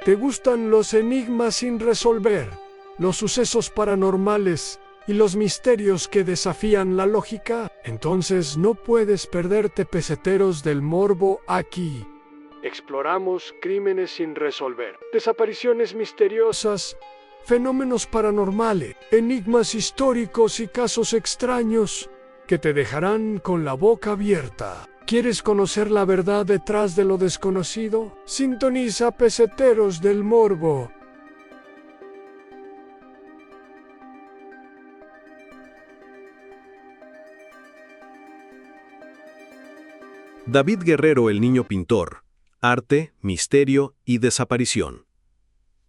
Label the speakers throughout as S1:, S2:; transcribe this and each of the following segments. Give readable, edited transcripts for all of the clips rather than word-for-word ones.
S1: ¿Te gustan los enigmas sin resolver, los sucesos paranormales y los misterios que desafían la lógica? Entonces no puedes perderte Peseteros del Morbo aquí. Exploramos crímenes sin resolver, desapariciones misteriosas, fenómenos paranormales, enigmas históricos y casos extraños que te dejarán con la boca abierta. ¿Quieres conocer la verdad detrás de lo desconocido? Sintoniza Peseteros del Morbo.
S2: David Guerrero, el niño pintor. Arte, misterio y desaparición.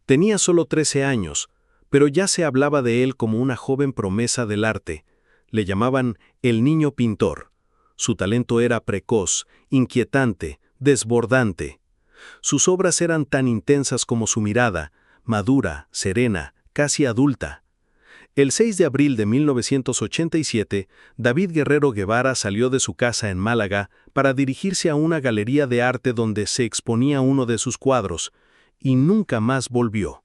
S2: Tenía solo 13 años, pero ya se hablaba de él como una joven promesa del arte. Le llamaban el niño pintor. Su talento era precoz, inquietante, desbordante. Sus obras eran tan intensas como su mirada, madura, serena, casi adulta. El 6 de abril de 1987, David Guerrero Guevara salió de su casa en Málaga para dirigirse a una galería de arte donde se exponía uno de sus cuadros, y nunca más volvió.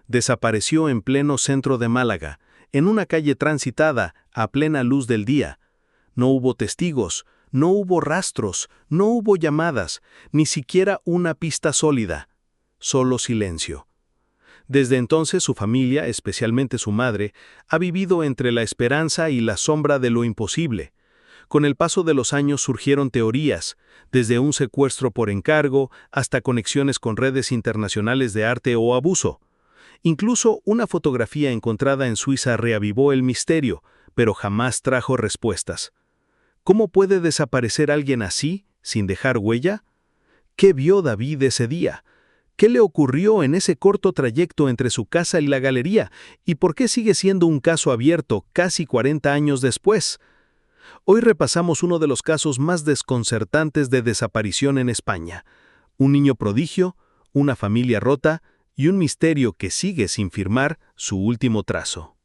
S2: Desapareció en pleno centro de Málaga, en una calle transitada, a plena luz del día. No hubo testigos, no hubo rastros, no hubo llamadas, ni siquiera una pista sólida. Solo silencio. Desde entonces su familia, especialmente su madre, ha vivido entre la esperanza y la sombra de lo imposible. Con el paso de los años surgieron teorías, desde un secuestro por encargo hasta conexiones con redes internacionales de arte o abuso. Incluso una fotografía encontrada en Suiza reavivó el misterio, pero jamás trajo respuestas. ¿Cómo puede desaparecer alguien así, sin dejar huella? ¿Qué vio David ese día? ¿Qué le ocurrió en ese corto trayecto entre su casa y la galería? ¿Y por qué sigue siendo un caso abierto casi 40 años después? Hoy repasamos uno de los casos más desconcertantes de desaparición en España. Un niño prodigio, una familia rota y un misterio que sigue sin firmar su último trazo.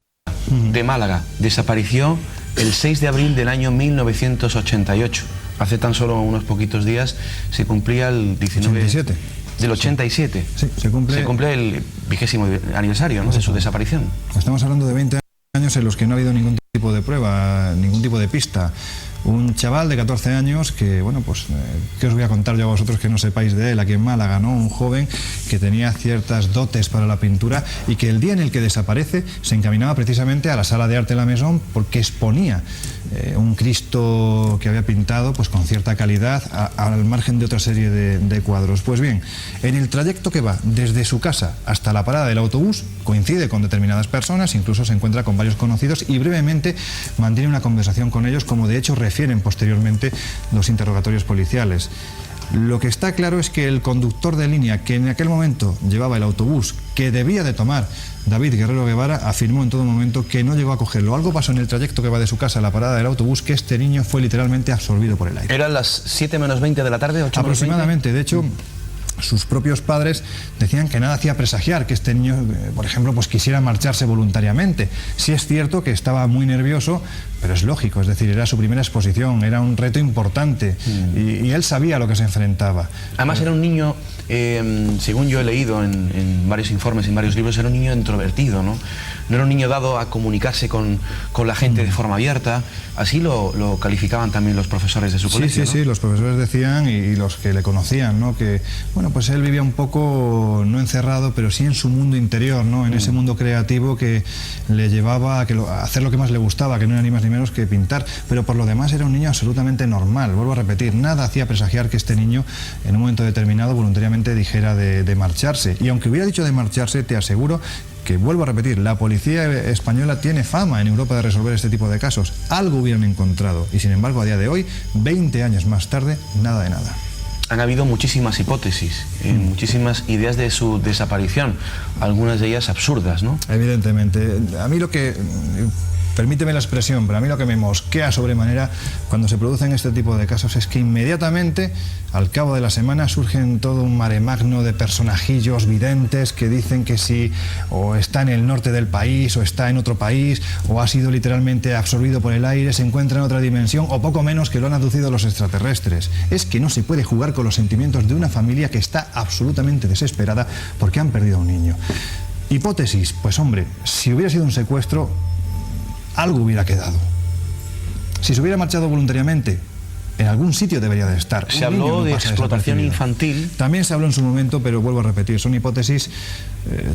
S3: De Málaga, desapareció el 6 de abril del año 1988. Hace tan solo unos poquitos días se cumplía el 19...
S4: 87.
S3: Del 87.
S4: Sí, se cumple
S3: el 20º aniversario, ¿no?, de su desaparición.
S4: Estamos hablando de 20 años en los que no ha habido ningún tipo de prueba, ningún tipo de pista. Un chaval de 14 años que, bueno, pues, ¿qué os voy a contar yo a vosotros que no sepáis de él? Aquí en Málaga, ¿no? Un joven que tenía ciertas dotes para la pintura y que el día en el que desaparece se encaminaba precisamente a la sala de arte La Maison porque exponía un Cristo que había pintado pues con cierta calidad al margen de otra serie de cuadros. Pues bien, en el trayecto que va desde su casa hasta la parada del autobús coincide con determinadas personas, incluso se encuentra con varios conocidos y brevemente mantiene una conversación con ellos, como de hecho refieren posteriormente los interrogatorios policiales. Lo que está claro es que el conductor de línea que en aquel momento llevaba el autobús que debía de tomar David Guerrero Guevara afirmó en todo momento que no llegó a cogerlo. Algo pasó en el trayecto que va de su casa a la parada del autobús que este niño fue literalmente absorbido por el aire.
S3: ¿Eran las 7 menos 20 de la tarde? 8
S4: aproximadamente, de hecho... Sus propios padres decían que nada hacía presagiar que este niño, por ejemplo, pues quisiera marcharse voluntariamente. Sí es cierto que estaba muy nervioso, pero es lógico, es decir, era su primera exposición, era un reto importante y él sabía a lo que se enfrentaba.
S3: Además era un niño, según yo he leído en varios informes, en varios libros, era un niño introvertido, ¿no? No era un niño dado a comunicarse con la gente de forma abierta. Así lo calificaban también los profesores de su colegio, ¿no?
S4: Sí, los profesores decían y los que le conocían, ¿no? Que, bueno, pues él vivía un poco, no encerrado, pero sí en su mundo interior, ¿no? En ese mundo creativo que le llevaba a hacer lo que más le gustaba, que no era ni más ni menos que pintar. Pero por lo demás era un niño absolutamente normal. Vuelvo a repetir, nada hacía presagiar que este niño en un momento determinado voluntariamente dijera de marcharse. Y aunque hubiera dicho de marcharse, te aseguro que, vuelvo a repetir, la policía española tiene fama en Europa de resolver este tipo de casos. Algo hubieran encontrado y, sin embargo, a día de hoy, 20 años más tarde, nada de nada.
S3: Han habido muchísimas hipótesis, muchísimas ideas de su desaparición, algunas de ellas absurdas, ¿no?
S4: Evidentemente. A mí lo que permíteme la expresión, pero a mí lo que me mosquea sobremanera cuando se producen este tipo de casos es que inmediatamente, al cabo de la semana, surgen todo un mare magno de personajillos videntes que dicen que si o está en el norte del país o está en otro país o ha sido literalmente absorbido por el aire, se encuentra en otra dimensión o poco menos que lo han aducido los extraterrestres. Es que no se puede jugar con los sentimientos de una familia que está absolutamente desesperada porque han perdido a un niño. Hipótesis, pues hombre, si hubiera sido un secuestro, algo hubiera quedado. Si se hubiera marchado voluntariamente, en algún sitio debería de estar.
S3: Se habló de explotación infantil.
S4: También se habló en su momento, pero vuelvo a repetir, son hipótesis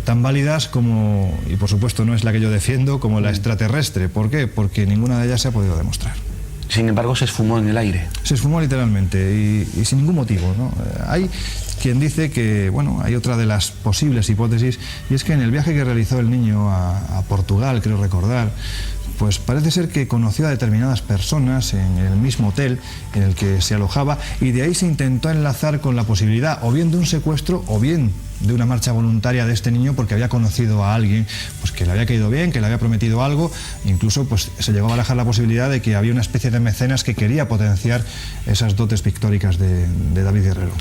S4: tan válidas como, y por supuesto no es la que yo defiendo, como la extraterrestre. ¿Por qué? Porque ninguna de ellas se ha podido demostrar.
S3: Sin embargo, se esfumó en el aire.
S4: Se esfumó literalmente y sin ningún motivo, ¿no? Hay quien dice que, bueno, hay otra de las posibles hipótesis, y es que en el viaje que realizó el niño a Portugal, creo recordar, pues parece ser que conoció a determinadas personas en el mismo hotel en el que se alojaba, y de ahí se intentó enlazar con la posibilidad o bien de un secuestro o bien de una marcha voluntaria de este niño, porque había conocido a alguien pues que le había caído bien, que le había prometido algo. Incluso pues se llegó a barajar la posibilidad de que había una especie de mecenas que quería potenciar esas dotes pictóricas de David Guerrero.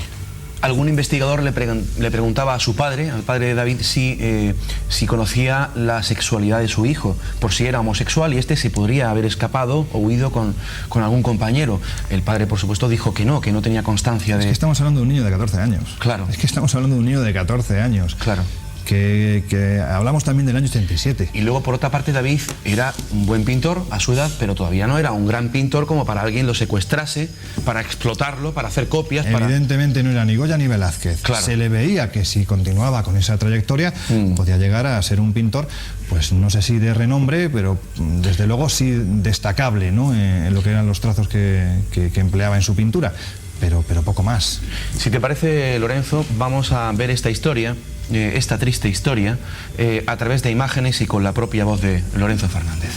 S3: Algún investigador le preguntaba a su padre, al padre de David, si conocía la sexualidad de su hijo, por si era homosexual, y este se podría haber escapado o huido con algún compañero. El padre, por supuesto, dijo que no tenía constancia de...
S4: Es que estamos hablando de un niño de 14 años.
S3: Claro.
S4: Es que estamos hablando de un niño de 14 años.
S3: Claro.
S4: Que hablamos también del año 87.
S3: Y luego, por otra parte, David era un buen pintor a su edad, pero todavía no era un gran pintor como para alguien lo secuestrase, para explotarlo, para hacer copias.
S4: Evidentemente no era ni Goya ni Velázquez.
S3: Claro.
S4: Se le veía que si continuaba con esa trayectoria podía llegar a ser un pintor, pues no sé si de renombre, pero desde luego sí destacable, ¿no? En lo que eran los trazos que empleaba en su pintura. Pero poco más.
S3: Si te parece, Lorenzo, vamos a ver esta historia, esta triste historia, a través de imágenes y con la propia voz de Lorenzo Fernández.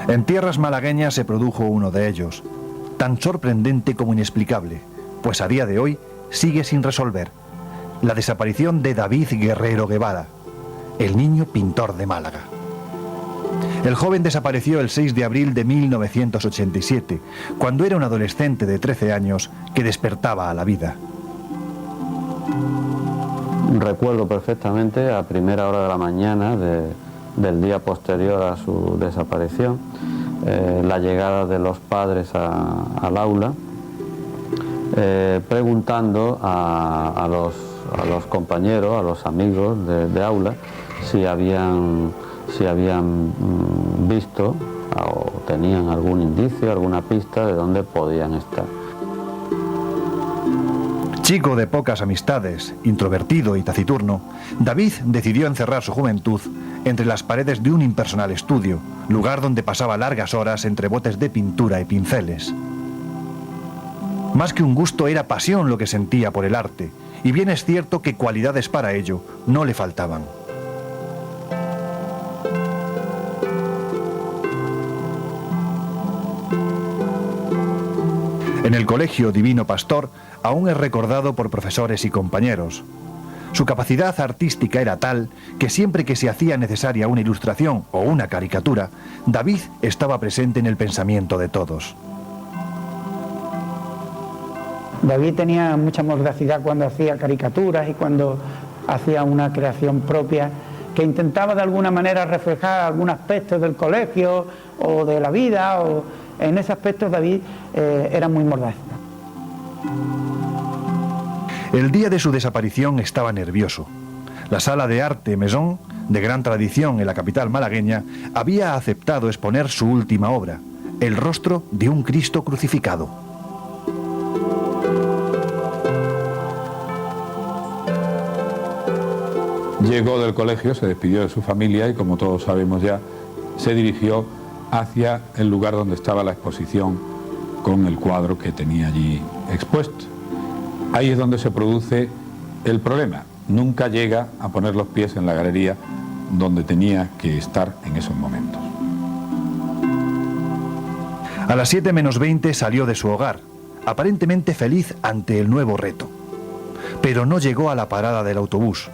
S5: En tierras malagueñas se produjo uno de ellos, tan sorprendente como inexplicable, pues a día de hoy sigue sin resolver: la desaparición de David Guerrero Guevara, el niño pintor de Málaga. El joven desapareció el 6 de abril de 1987, cuando era un adolescente de 13 años que despertaba a la vida.
S6: Recuerdo perfectamente a primera hora de la mañana del día posterior a su desaparición, la llegada de los padres al aula, preguntando a los compañeros, a los amigos de aula, si habían visto o tenían algún indicio, alguna pista de dónde podían estar.
S5: Chico de pocas amistades, introvertido y taciturno, David decidió encerrar su juventud entre las paredes de un impersonal estudio, lugar donde pasaba largas horas entre botes de pintura y pinceles. Más que un gusto, era pasión lo que sentía por el arte, y bien es cierto que cualidades para ello no le faltaban. En el Colegio Divino Pastor aún es recordado por profesores y compañeros. Su capacidad artística era tal que siempre que se hacía necesaria una ilustración o una caricatura, David estaba presente en el pensamiento de todos.
S7: David tenía mucha mordacidad cuando hacía caricaturas y cuando hacía una creación propia que intentaba de alguna manera reflejar algún aspecto del colegio o de la vida. En ese aspecto David era muy mordaz.
S5: El día de su desaparición estaba nervioso. La Sala de Arte Maison, de gran tradición en la capital malagueña, había aceptado exponer su última obra, el rostro de un Cristo crucificado.
S8: Llegó del colegio, se despidió de su familia y, como todos sabemos ya, se dirigió hacia el lugar donde estaba la exposición con el cuadro que tenía allí expuesto. Ahí es donde se produce el problema. Nunca llega a poner los pies en la galería donde tenía que estar en esos momentos.
S5: A las 7 menos 20 salió de su hogar, aparentemente feliz ante el nuevo reto. Pero no llegó a la parada del autobús.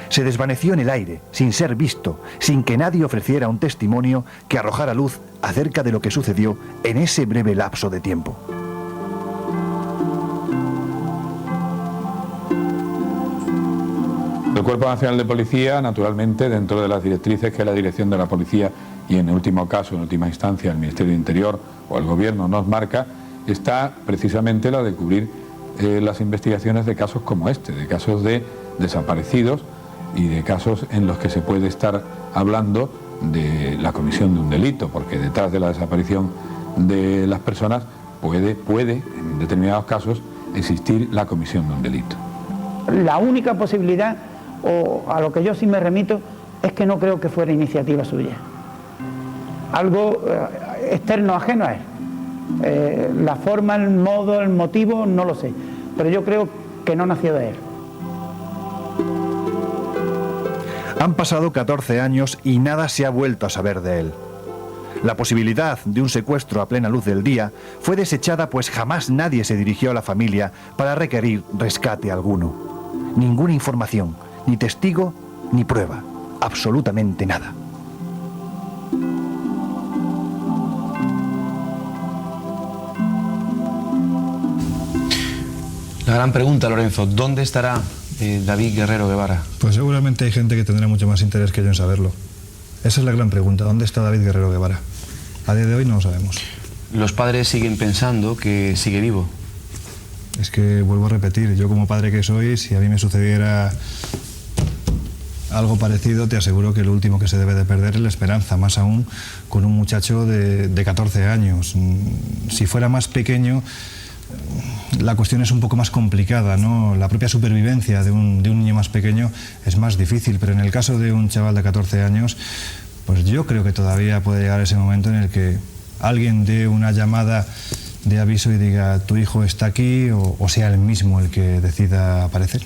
S5: se desvaneció en el aire, sin ser visto, sin que nadie ofreciera un testimonio que arrojara luz acerca de lo que sucedió en ese breve lapso de tiempo.
S8: El Cuerpo Nacional de Policía, naturalmente, dentro de las directrices que la Dirección de la Policía y en último caso, en última instancia, el Ministerio de Interior o el Gobierno nos marca, está precisamente la de cubrir las investigaciones de casos como este, de casos de desaparecidos y de casos en los que se puede estar hablando de la comisión de un delito, porque detrás de la desaparición de las personas puede en determinados casos existir la comisión de un delito.
S7: La única posibilidad, o a lo que yo sí me remito, es que no creo que fuera iniciativa suya. Algo externo, ajeno a él. La forma, el modo, el motivo, no lo sé. Pero yo creo que no nació de él.
S5: Han pasado 14 años y nada se ha vuelto a saber de él. La posibilidad de un secuestro a plena luz del día fue desechada, pues jamás nadie se dirigió a la familia para requerir rescate alguno. Ninguna información, ni testigo, ni prueba. Absolutamente nada.
S3: La gran pregunta, Lorenzo, ¿dónde estará David Guerrero Guevara?
S4: Pues seguramente hay gente que tendrá mucho más interés que yo en saberlo. Esa es la gran pregunta, ¿dónde está David Guerrero Guevara? A día de hoy no lo sabemos.
S3: Los padres siguen pensando que sigue vivo.
S4: Es que vuelvo a repetir, yo como padre que soy, si a mí me sucediera algo parecido, te aseguro que lo último que se debe de perder es la esperanza, más aún con un muchacho de 14 años. Si fuera más pequeño, la cuestión es un poco más complicada, ¿no? La propia supervivencia de un niño más pequeño es más difícil, pero en el caso de un chaval de 14 años, pues yo creo que todavía puede llegar ese momento en el que alguien dé una llamada de aviso y diga tu hijo está aquí, o sea él mismo el que decida aparecer.